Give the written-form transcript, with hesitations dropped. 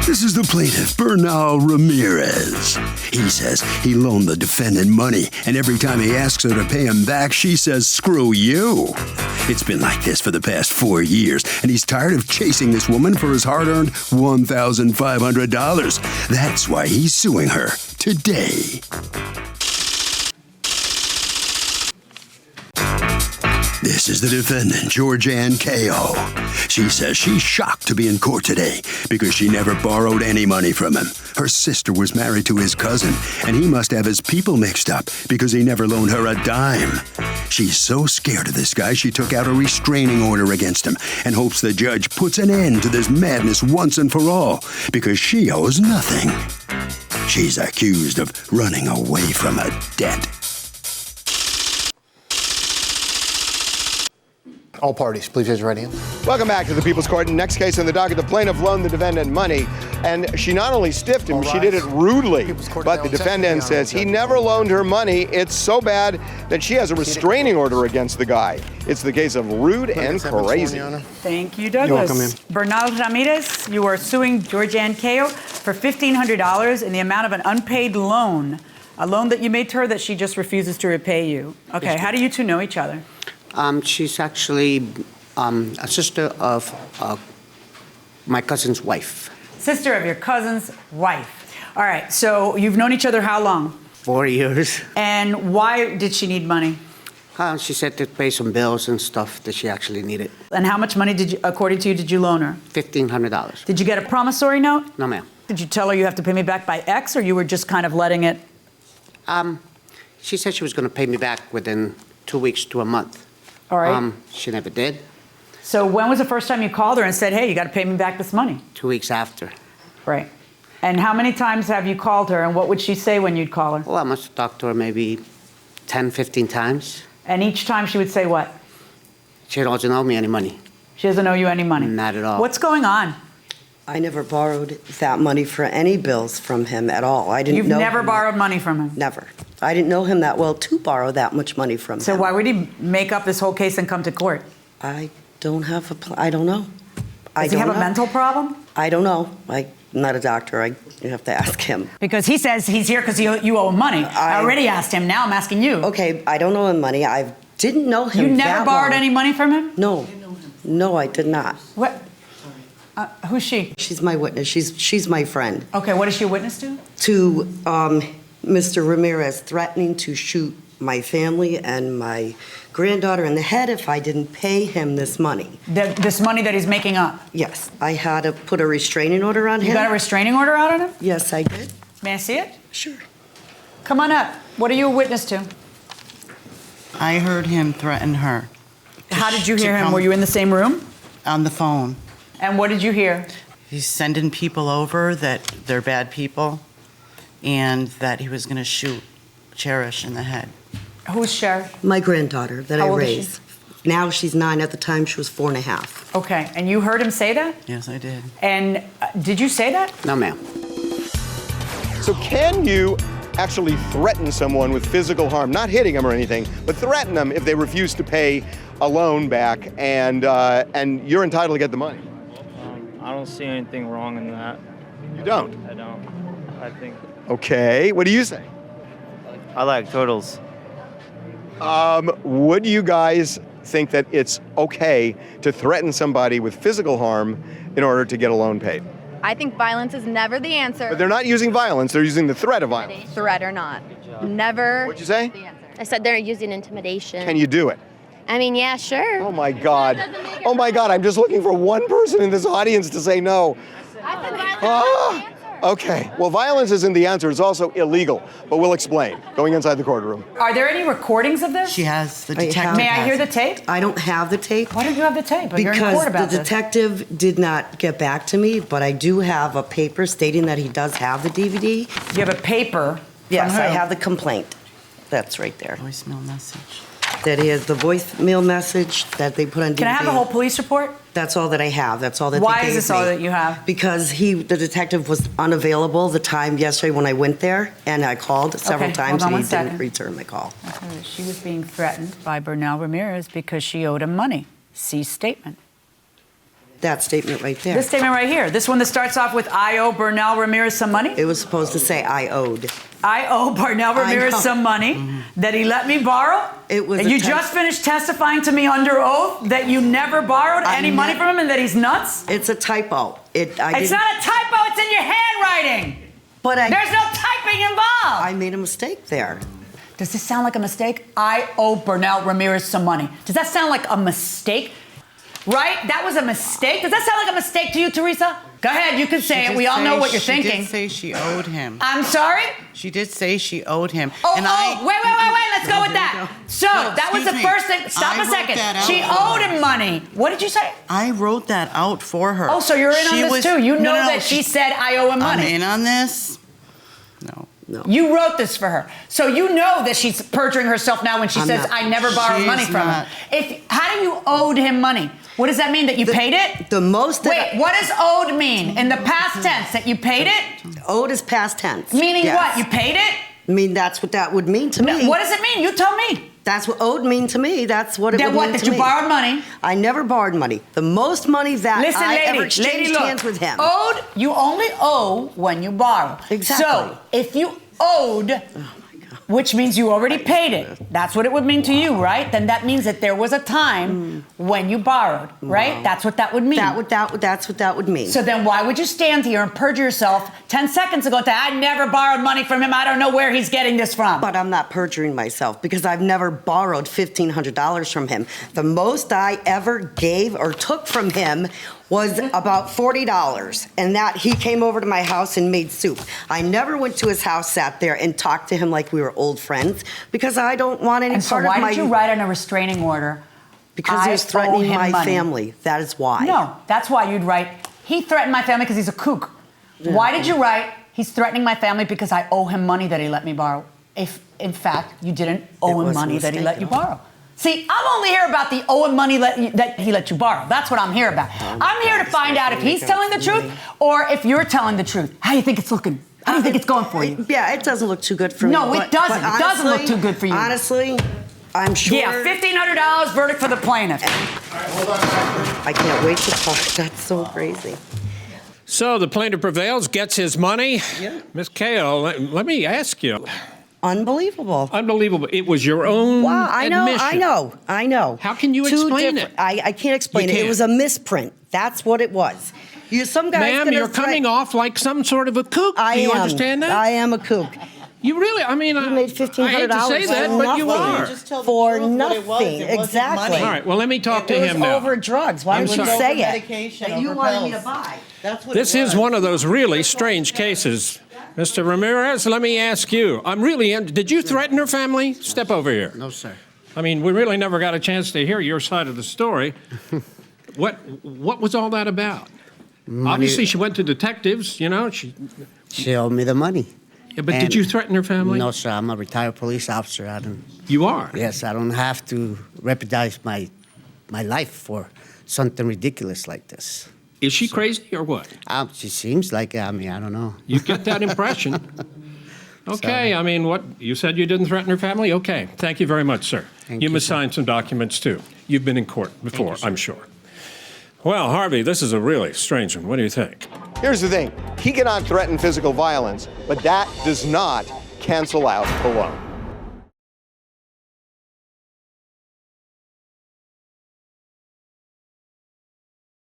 This is the plaintiff, Bernal Ramirez. He says he loaned the defendant money, and every time he asks her to pay him back, she says, "Screw you." It's been like this for the past 4 years, and he's tired of chasing this woman for his hard-earned $1,500. That's why he's suing her today. This is the defendant, Georgianne Ko. She says she's shocked to be in court today because she never borrowed any money from him. Her sister was married to his cousin, and he must have his people mixed up because he never loaned her a dime. She's so scared of this guy, she took out a restraining order against him and hopes the judge puts an end to this madness once and for all because she owes nothing. She's accused of running away from a debt. All parties, please raise your right hand. Welcome back to the People's Court. Next case in the docket, the plaintiff loaned the defendant money, and she not only stiffed him, she did it rudely. But the defendant says he never loaned her money. It's so bad that she has a restraining order against the guy. It's the case of rude and crazy. Thank you, Douglas. You're welcome, Bernal Ramirez, you are suing Georgianne Ko for $1,500 in the amount of an unpaid loan, a loan that you made to her that she just refuses to repay you. Okay, how do you two know each other? She's actually a sister of my cousin's wife. Sister of your cousin's wife. All right, so you've known each other how long? 4 years. And why did she need money? She said to pay some bills and stuff that she actually needed. And how much money did you, according to you, did you loan her? $1,500. Did you get a promissory note? No, ma'am. Did you tell her you have to pay me back by X, or you were just kind of letting it? She said she was going to pay me back within 2 weeks to a month. All right. She never did. So when was the first time you called her and said, hey, you got to pay me back this money? 2 weeks after. Right. And how many times have you called her, and what would she say when you'd call her? Well, I must have talked to her maybe 10, 15 times. And each time she would say what? She doesn't owe me any money. She doesn't owe you any money? Not at all. What's going on? I never borrowed that money for any bills from him at all. I didn't You've know never him. Borrowed money from him? Never. I didn't know him that well to borrow that much money from him. So why would he make up this whole case and come to court? I don't have I don't know. Does he have a mental problem? I don't know. I'm not a doctor. You have to ask him. Because he says he's here because you owe him money. I already asked him. Now I'm asking you. Okay, I don't owe him money. I didn't know him. You never borrowed any money from him? No. No, I did not. What? Who's she? She's my witness. She's my friend. Okay, what is she a witness to? To Mr. Ramirez threatening to shoot my family and my granddaughter in the head if I didn't pay him this money. This money that he's making up? Yes. I had to put a restraining order on him. You got a restraining order out on him? Yes, I did. May I see it? Sure. Come on up. What are you a witness to? I heard him threaten her. How did you hear him? Were you in the same room? On the phone. And what did you hear? He's sending people over that they're bad people, and that he was going to shoot Cherish in the head. Who's Cher? My granddaughter that How I old is raised. Now she's 9. At the time, she was 4.5. Okay, and you heard him say that? Yes, I did. And did you say that? No, ma'am. So can you actually threaten someone with physical harm, not hitting them or anything, but threaten them if they refuse to pay a loan back, and you're entitled to get the money? I don't see anything wrong in that. You don't? I don't. I think Okay, what do you say? I like turtles. Would you guys think that it's okay to threaten somebody with physical harm in order to get a loan paid? I think violence is never the answer. But they're not using violence, they're using the threat of violence. Threat or not. Never. What'd you say? The answer. I said they're using intimidation. Can you do it? I mean, yeah, sure. Oh my God. Oh my God, I'm just looking for one person in this audience to say no. I said violence. Okay, well, violence isn't the answer. It's also illegal, but we'll explain. Going inside the courtroom. Are there any recordings of this? She has the I detective. have- May I hear the tape? I don't have the tape. Why don't you have the tape? You're in court Because about the this. detective did not get back to me, but I do have a paper stating that he does have the DVD. You have a paper. Yes, from I who? have the complaint. That's right there. Voicemail message. That is the voicemail message that they put on DVD. Can I have a whole police report? That's all that I have. That's all that Why they is gave this all me. that you have? Because the detective was unavailable the time yesterday when I went there, and I called several Okay, times, hold on and he one didn't second. return my call. She was being threatened by Bernal Ramirez because she owed him money. See statement. That statement right there. This statement right here. This one that starts off with, I owe Bernal Ramirez some money. It was supposed to say I owed. I owe Bernal Ramirez some money that he let me borrow. It was. And you just finished testifying to me under oath that you never borrowed any money from him and that he's nuts? It's a typo. It's not a typo. It's in your handwriting. But there's no typing involved. I made a mistake there. Does this sound like a mistake? I owe Bernal Ramirez some money. Does that sound like a mistake? Right? That was a mistake? Does that sound like a mistake to you, Teresa? Go ahead, you can say it. We all know what you're thinking. She did say she owed him. I'm sorry? She did say she owed him. Wait, let's go with that. So, that was the first thing. Stop a second. She owed him money. What did you say? I wrote that out for her. Oh, so you're in on this too. You know that she said, I owe him money. I'm in on this? No. You wrote this for her. So you know that she's perjuring herself now when she says, I never borrowed money from him. How do you owed him money? What does that mean, that you paid it? What does owed mean? In the past tense, that you paid it? Owed is past tense. Meaning what? You paid it? I mean, that's what that would mean to me. What does it mean? You tell me. That's what owed mean to me. That's what it would mean to me. That you borrowed money? I never borrowed money. The most money that I ever exchanged hands with him. Owed, you only owe when you borrow. Exactly. So, if you owed, which means you already paid it. That's what it would mean to you, right? Then that means that there was a time when you borrowed, right? That's what that would mean. That's what that would mean. So then why would you stand here and perjure yourself 10 seconds ago and say, I never borrowed money from him. I don't know where he's getting this from. But I'm not perjuring myself because I've never borrowed $1,500 from him. The most I ever gave or took from him was about $40, and that he came over to my house and made soup. I never went to his house, sat there, and talked to him like we were old friends because I don't want any part of my... So why did you write on a restraining order? Because he was threatening my family. That is why. No, that's why you'd write, he threatened my family because he's a kook. Yeah. Why did you write, he's threatening my family because I owe him money that he let me borrow? If, in fact, you didn't owe him money that he let you borrow. See, I'm only here about the owing money that he let you borrow. That's what I'm here about. I'm here to find out if he's telling the truth or if you're telling the truth. How do you think it's looking? How do you think it's going for you? Yeah, it doesn't look too good for me. No, it doesn't. It doesn't look too good for you. Honestly, I'm sure... Yeah, $1,500 verdict for the plaintiff. All right, hold on. I can't wait to talk. That's so crazy. So the plaintiff prevails, gets his money. Yeah. Ms. Kao, let me ask you. Unbelievable. Unbelievable. It was your own admission. I know. How can you explain it? I can't explain it. It was a misprint. That's what it was. Some guy's Ma'am, you're coming off like some sort of a kook. Do you understand that? I am a kook. You really, I mean, you made $1,500 I hate to say that, but you are. For nothing. Exactly. All right, well, let me talk to him now. It was over drugs. Why would you say it? That you wanted me to buy. This is one of those really strange cases. Mr. Ramirez, let me ask you. Did you threaten her family? Step over here. No, sir. I mean, we really never got a chance to hear your side of the story. What was all that about? Money. Obviously, she went to detectives, you know. She owed me the money. Yeah, but did you threaten her family? No, sir. I'm a retired police officer. I don't. You are? Yes, I don't have to jeopardize my life for something ridiculous like this. Is she crazy or what? She seems like, I don't know. You get that impression. Okay, I mean, what? You said you didn't threaten her family? Okay, thank you very much, sir. You must sign some documents, too. You've been in court before, I'm sure. Well, Harvey, this is a really strange one. What do you think? Here's the thing. He cannot threaten physical violence, but that does not cancel out the loan.